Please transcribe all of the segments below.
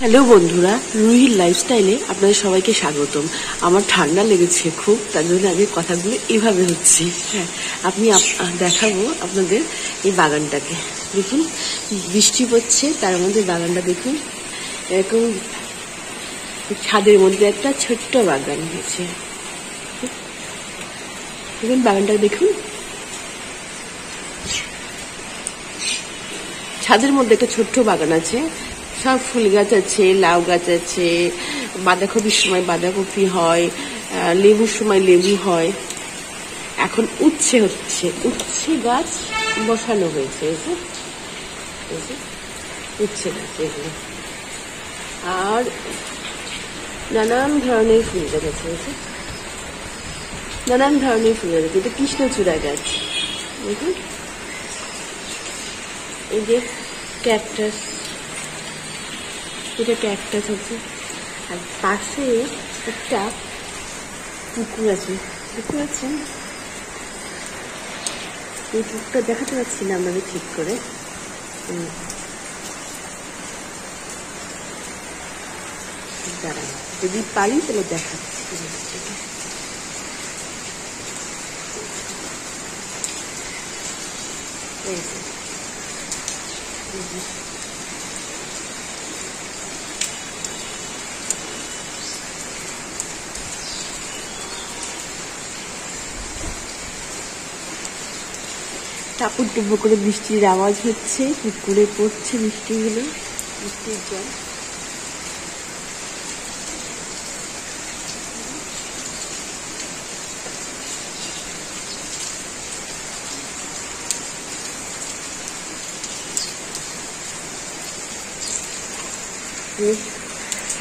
Hello বন্ধুরা, রুহির লাইফস্টাইলে আপনাদের সবাইকে স্বাগতম। আমার ঠান্ডা লেগেছে খুব, তার জন্য আমি কথাগুলো এইভাবে হচ্ছে। হ্যাঁ, দেখাবো আপনাদের এই বাগানটাকে। দেখুন বৃষ্টি পড়ছে, তার মধ্যে বাগানটা দেখুন এরকম ছাদের মধ্যে একটা ছোট্ট বাগান হয়েছে। দেখুন বাগানটা দেখুন, ছাদের মধ্যে একটা ছোট্ট বাগান আছে। সব ফুল গাছ আছে, লাউ গাছ আছে, বাঁধাকপির সময় বাঁধাকপি হয়, লেবুর সময় লেবু হয়। এখন উচ্ছে হচ্ছে, উচ্ছে গাছ বসানো হয়েছে, উচ্ছে গাছ এগুলো। আর নানান ধরনের ফুল গাছ আছে, নানান ধরনের ফুল গাছ আছে। এটা কৃষ্ণচূড়া গাছ, দেখুন। এই যে ক্যাকটাস, এটা ক্যাকটাস হচ্ছে। আর পাশে একটা পুকুর আছে, দেখতে পাচ্ছেন? এই পুকুরটা দেখাতে পারছি না আপনাদের ঠিক করে। দাঁড়ান, যদি পারি তাহলে দেখাচ্ছি। টাপুর টুপু করে বৃষ্টির আওয়াজ হচ্ছে, পুকুরে পড়ছে বৃষ্টিগুলো, বৃষ্টির জল।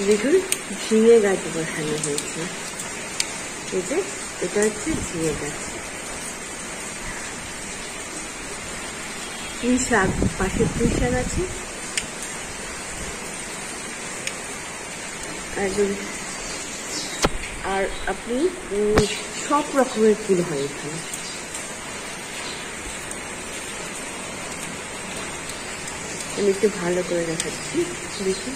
দেখুন ঝিঙে গাছ বসানো হয়েছে, এটা হচ্ছে ঝিঙে গাছ। পুঁই শাক, পাশে পুঁই শাক আছে। আর আপনি সব রকমের ফুল হয় এখানে। আমি একটু ভালো করে দেখাচ্ছি, দেখুন।